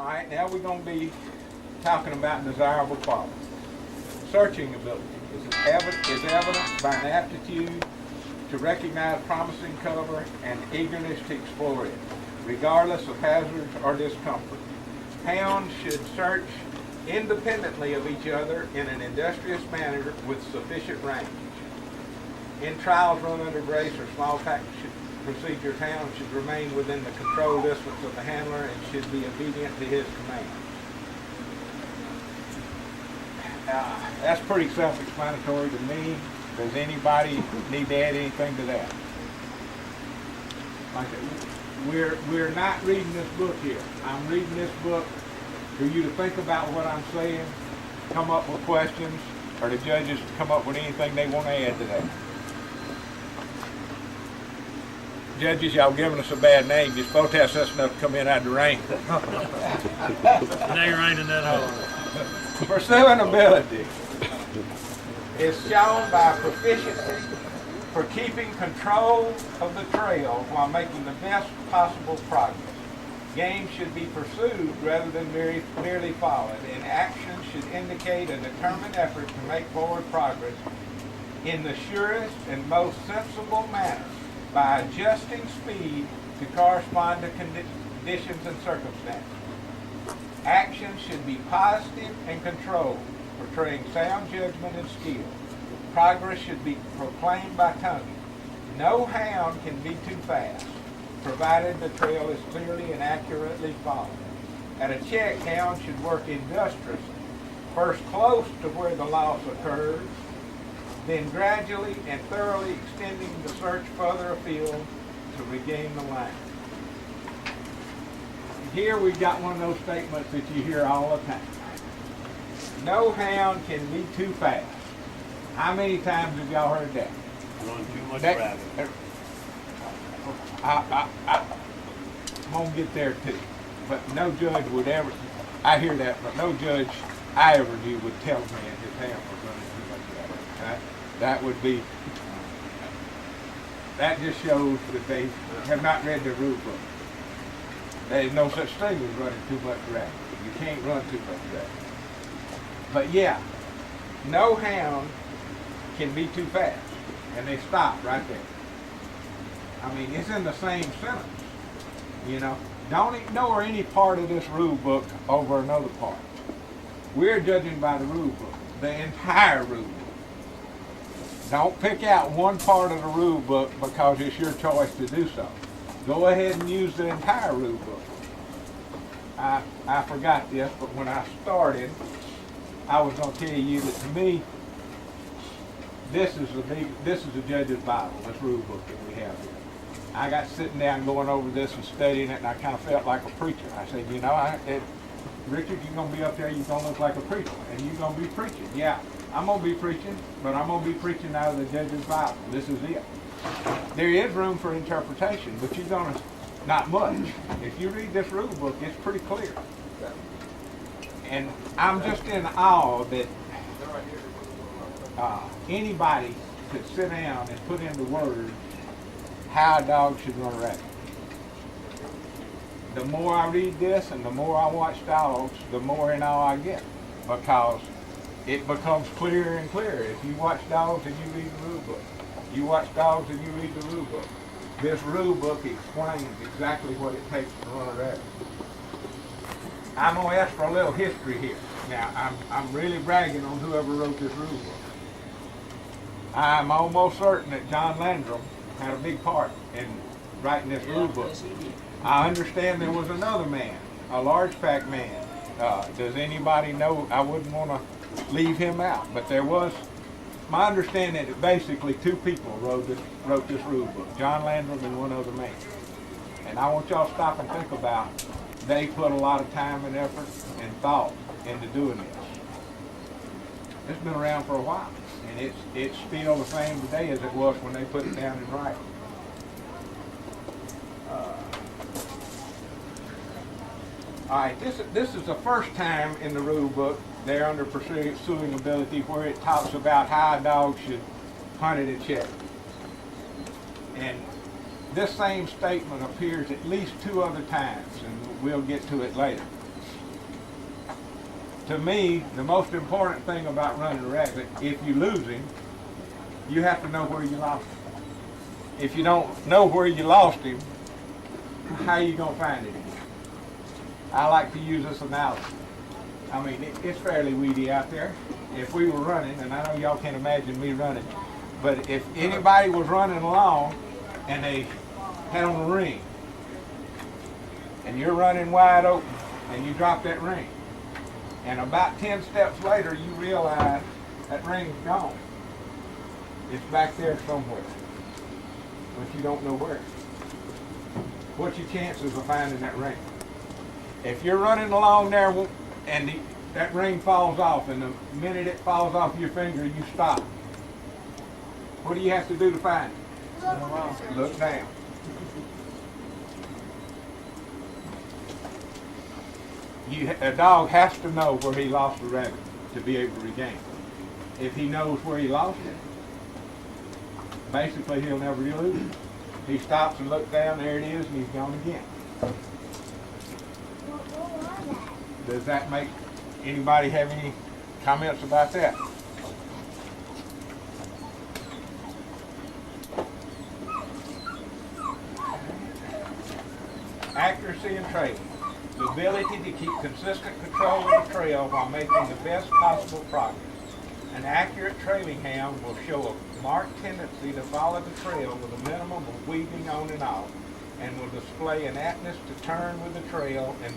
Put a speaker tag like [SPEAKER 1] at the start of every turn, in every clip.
[SPEAKER 1] All right, now we're going to be talking about desirable qualities. Searching ability is evident by an aptitude to recognize promising cover and eagerness to explore it, regardless of hazards or discomfort. Hounds should search independently of each other in an industrious manner with sufficient range. In trials run under brace or small pack procedures, hounds should remain within the control distance of the handler and should be obedient to his commands. That's pretty self-explanatory to me. Does anybody need to add anything to that? Like, we're not reading this book here. I'm reading this book for you to think about what I'm saying, come up with questions, or the judges to come up with anything they want to add to that. Judges, y'all giving us a bad name. You're supposed to have such enough to come in out of the rain.
[SPEAKER 2] It ain't raining that hard.
[SPEAKER 1] Pursuing ability is shown by proficiency for keeping control of the trail while making the best possible progress. Game should be pursued rather than merely followed, and action should indicate a determined effort to make forward progress in the surest and most sensible manner by adjusting speed to correspond to conditions and circumstances. Action should be positive and controlled, portraying sound judgment and skill. Progress should be proclaimed by tonguing. No hound can be too fast, provided the trail is clearly and accurately followed. At a check, hounds should work industriously, first close to where the loss occurs, then gradually and thoroughly extending the search further afield to regain the line. Here we've got one of those statements that you hear all the time. No hound can be too fast. How many times have y'all heard that?
[SPEAKER 2] Run too much rabbit.
[SPEAKER 1] I'm going to get there too. But no judge would ever, I hear that, but no judge I ever knew would tell me that his hound was running too much rabbit. That would be, that just shows that they have not read the rule book. There is no such thing as running too much rabbit. You can't run too much rabbit. But yeah, no hound can be too fast. And they stop right there. I mean, it's in the same sentence. You know, don't ignore any part of this rule book over another part. We're judging by the rule book, the entire rule book. Don't pick out one part of the rule book because it's your choice to do so. Go ahead and use the entire rule book. I forgot this, but when I started, I was going to tell you that to me, this is the judge's Bible, this rule book that we have here. I got sitting down going over this and studying it, and I kind of felt like a preacher. I said, you know, Richard, you're going to be up there, you're going to look like a preacher, and you're going to be preaching. Yeah, I'm going to be preaching, but I'm going to be preaching out of the judge's Bible. This is it. There is room for interpretation, but you're going to, not much. If you read this rule book, it's pretty clear. And I'm just in awe that anybody could sit down and put into words how a dog should run a rabbit. The more I read this and the more I watch dogs, the more in awe I get, because it becomes clearer and clearer. If you watch dogs and you read the rule book, you watch dogs and you read the rule book. This rule book explains exactly what it takes to run a rabbit. I'm going to ask for a little history here. Now, I'm really bragging on whoever wrote this rule book. I'm almost certain that John Landrum had a big part in writing this rule book. I understand there was another man, a large pack man. Does anybody know? I wouldn't want to leave him out, but there was, my understanding that basically two people wrote this rule book, John Landrum and one other man. And I want y'all to stop and think about, they put a lot of time and effort and thought into doing this. It's been around for a while, and it's still the same today as it was when they put it down in writing. All right, this is the first time in the rule book there under pursuing ability where it talks about how a dog should hunt it at check. And this same statement appears at least two other times, and we'll get to it later. to me, the most important thing about running a rabbit, if you lose him, you have to know where you lost him. If you don't know where you lost him, how are you going to find it again? I like to use this analogy. I mean, it's fairly weedy out there. If we were running, and I know y'all can't imagine me running, but if anybody was running along and they had on a ring, and you're running wide open, and you drop that ring, and about 10 steps later, you realize that ring's gone. It's back there somewhere, but you don't know where. What's your chances of finding that ring? If you're running along there and that ring falls off, and the minute it falls off your finger, you stop. What do you have to do to find it? Look down. A dog has to know where he lost the rabbit to be able to regain it. If he knows where he lost it, basically he'll never lose it. He stops and looks down, there it is, and he's gone again. Does that make anybody have any comments about that? Accuracy in trailing. The ability to keep consistent control of the trail while making the best possible progress. An accurate trailing hound will show a marked tendency to follow the trail with a minimum of weaving on and off, and will display an aptness to turn with the trail and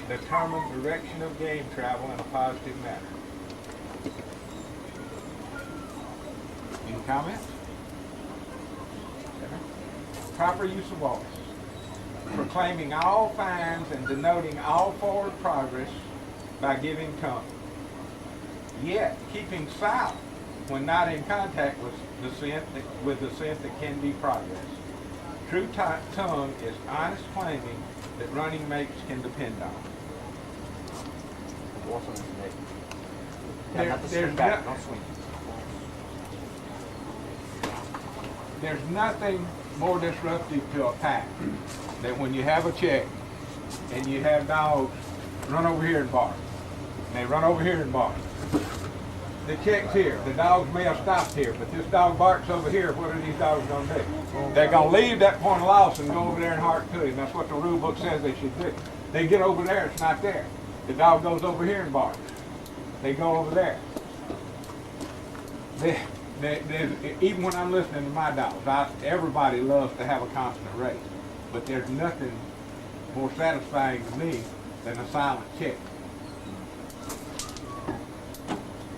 [SPEAKER 1] determine direction of game travel in a positive manner. Any comments? Proper use of voice. Proclaiming all fines and denoting all forward progress by giving tongue. Yet keeping silent when not in contact with the scent that can be progress. True tongue is honest claiming that running mates can depend on. There's nothing more disruptive to a pack than when you have a check and you have dogs run over here and bark. And they run over here and bark. The check's here. The dogs may have stopped here, but this dog barks over here. What are these dogs going to do? They're going to leave that point of loss and go over there and hark to him. That's what the rule book says they should do. They get over there, it's not there. The dog goes over here and barks. They go over there. Even when I'm listening to my dogs, everybody loves to have a constant race. But there's nothing more satisfying to me than a silent check.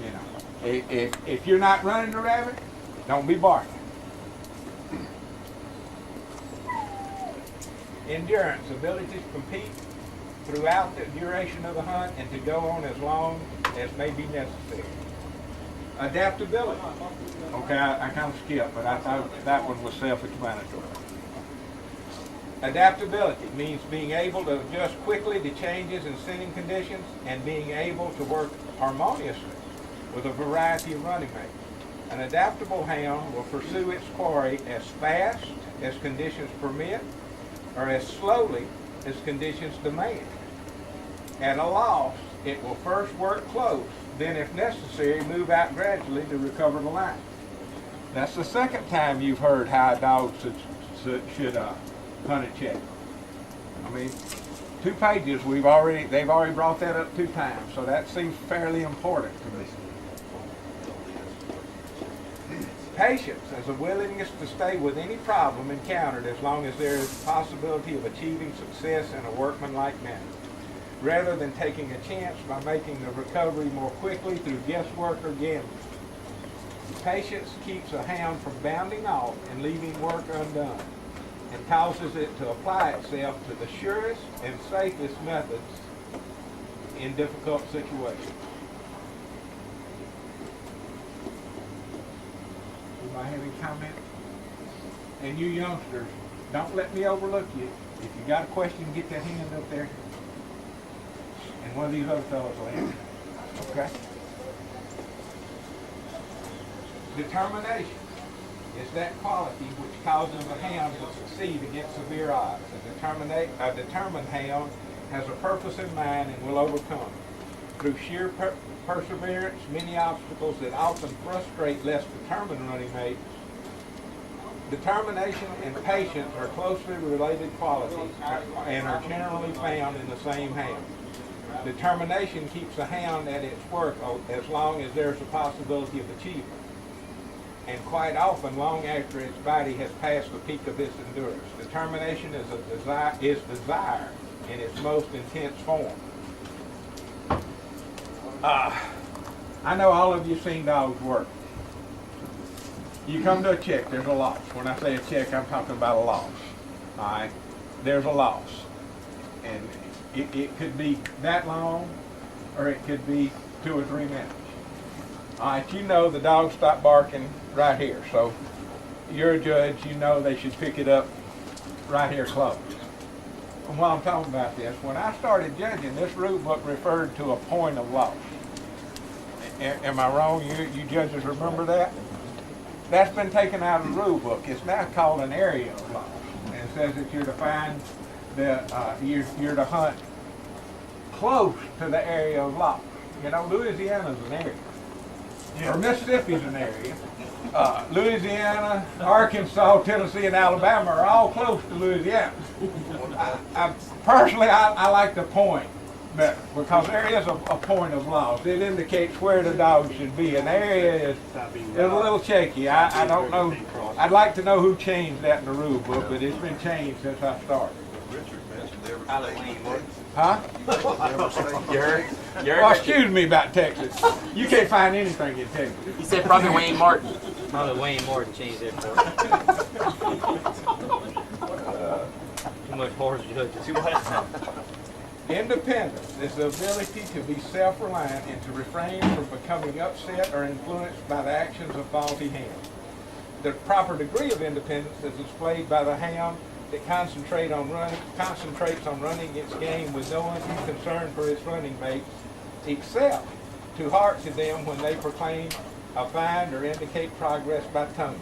[SPEAKER 1] You know, if you're not running the rabbit, don't be barking. Endurance, ability to compete throughout the duration of the hunt and to go on as long as may be necessary. Adaptability. Okay, I kind of skipped, but I thought that one was self-explanatory. Adaptability means being able to adjust quickly to changes in sitting conditions and being able to work harmoniously with a variety of running mates. An adaptable hound will pursue its quarry as fast as conditions permit or as slowly as conditions demand. At a loss, it will first work close, then if necessary, move out gradually to recover the line. That's the second time you've heard how a dog should hunt a check. I mean, 2 pages, they've already brought that up 2 times, so that seems fairly important to me. Patience as a willingness to stay with any problem encountered as long as there is a possibility of achieving success in a workmanlike manner, rather than taking a chance by making the recovery more quickly through guesswork or gambling. Patience keeps a hound from bounding off and leaving work undone, and causes it to apply itself to the surest and safest methods in difficult situations. Anybody have any comment? And you youngsters, don't let me overlook you. If you got a question, get that hand up there. And one of these other fellows will answer. Okay? Determination is that quality which causes a hound to succeed against severe odds. A determined hound has a purpose in mind and will overcome. through sheer perseverance, many obstacles that often frustrate less determined running mates. Determination and patience are closely related qualities and are generally found in the same hound. Determination keeps a hound at its work as long as there's a possibility of achievement, and quite often long after its body has passed the peak of its endurance. Determination is desire in its most intense form. I know all of you seen dogs work. You come to a check, there's a loss. When I say a check, I'm talking about a loss. All right? There's a loss. And it could be that long, or it could be 2 or 3 minutes. All right, you know the dog stopped barking right here. So you're a judge, you know they should pick it up right here close. And while I'm talking about this, when I started judging, this rule book referred to a point of loss. Am I wrong? You judges remember that? That's been taken out of the rule book. It's now called an area of loss. And it says that you're to find you're to hunt close to the area of loss. You know, Louisiana's an area. Or Mississippi's an area. Louisiana, Arkansas, Tennessee, and Alabama are all close to Louisiana. Personally, I like the point better because there is a point of loss. It indicates where the dog should be. An area is a little shaky. I don't know. I'd like to know who changed that in the rule book, but it's been changed since I started. Huh?
[SPEAKER 3] You heard?
[SPEAKER 1] Well, excuse me about Texas. You can't find anything in Texas.
[SPEAKER 3] He said probably Wayne Martin. Probably Wayne Martin changed that for too much horse judges.
[SPEAKER 1] Independence is the ability to be self-reliant and to refrain from becoming upset or influenced by the actions of faulty hounds. The proper degree of independence is displayed by the hound that concentrates on running its game with no undue concern for its running mates, except to hark to them when they proclaim a find or indicate progress by tongue.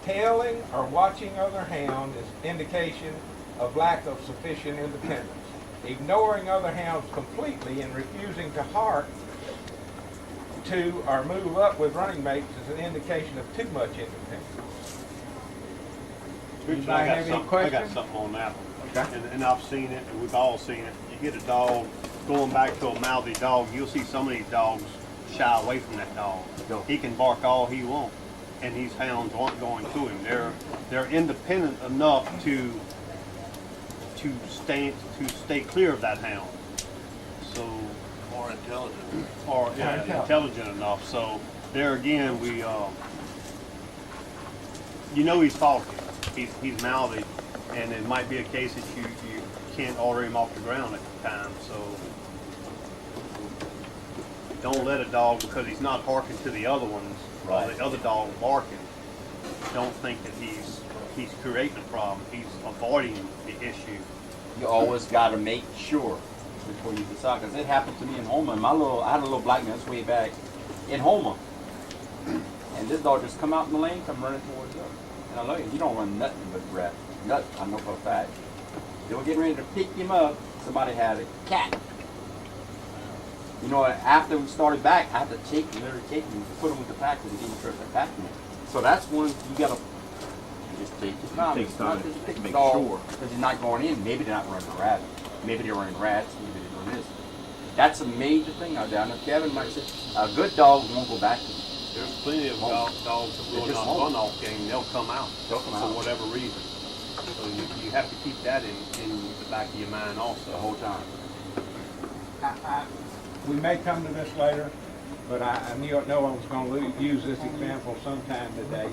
[SPEAKER 1] Tailing or watching other hounds is indication of lack of sufficient independence. Ignoring other hounds completely and refusing to hark to or move up with running mates is an indication of too much independence.
[SPEAKER 2] I got something on that one.
[SPEAKER 1] Okay.
[SPEAKER 2] And I've seen it, and we've all seen it. You get a dog going back to a mouthy dog, you'll see some of these dogs shy away from that dog. He can bark all he wants, and these hounds aren't going to him. They're independent enough to stay clear of that hound. So
[SPEAKER 4] More intelligent.
[SPEAKER 2] or intelligent enough. So there again, we you know he's faulty. He's mouthy, and it might be a case that you can't order him off the ground at the time. So don't let a dog, because he's not barking to the other ones, or the other dog barking, don't think that he's creating a problem. He's avoiding the issue.
[SPEAKER 5] You always got to make sure before you decide, because it happened to me in Houma. I had a little black man, that's way back in Houma, and this dog just come out in the lane, come running towards us. And I know you don't run nothing but breath. Nothing, I know for a fact. They were getting ready to pick him up. Somebody had a cat. You know, after we started back, I had to literally take him, put him with the pack because he didn't trust that pack man. So that's when you got to just take your time.
[SPEAKER 6] Take time
[SPEAKER 5] Just pick
[SPEAKER 6] to
[SPEAKER 5] the
[SPEAKER 6] make
[SPEAKER 5] dog,
[SPEAKER 6] sure.
[SPEAKER 5] because he's not going in. Maybe they're not running a rabbit. Maybe they're running rats. Maybe they're doing this. That's a major thing out there. I know Kevin might say a good dog won't go back to him.
[SPEAKER 2] There's plenty of dogs that will not run off game. They'll come out.
[SPEAKER 5] They'll come
[SPEAKER 2] for
[SPEAKER 5] out.
[SPEAKER 2] whatever reason. So you have to keep that in the back of your mind also.
[SPEAKER 5] The whole time.
[SPEAKER 1] We may come to this later, but I know I was going to use this example sometime today.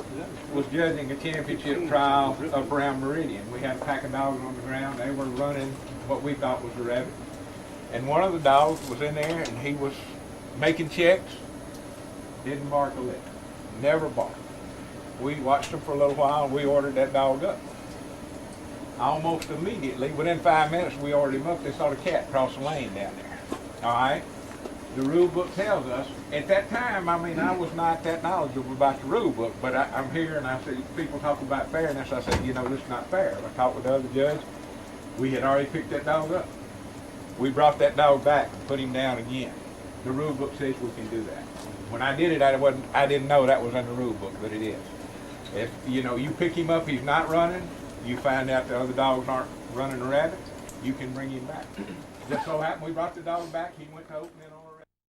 [SPEAKER 1] Was judging a championship trial up around Meridian. We had a pack of dogs on the ground. They were running what we thought was a rabbit. And one of the dogs was in there, and he was making checks. Didn't bark a lick. Never barked. We watched him for a little while, and we ordered that dog up. Almost immediately, within 5 minutes, we ordered him up. They saw the cat cross the lane down there. All right? The rule book tells us, at that time, I mean, I was not that knowledgeable about the rule book, but I'm here and I see people talk about fairness. I said, you know, this is not fair. I talked with the other judge. We had already picked that dog up. We brought that dog back and put him down again. the rule book says we can do that. When I did it, I didn't know that was in the rule book, but it is. If you pick him up, he's not running. You find out the other dogs aren't running a rabbit, you can bring him back. Just so happened we brought the dog back. He went to open it on.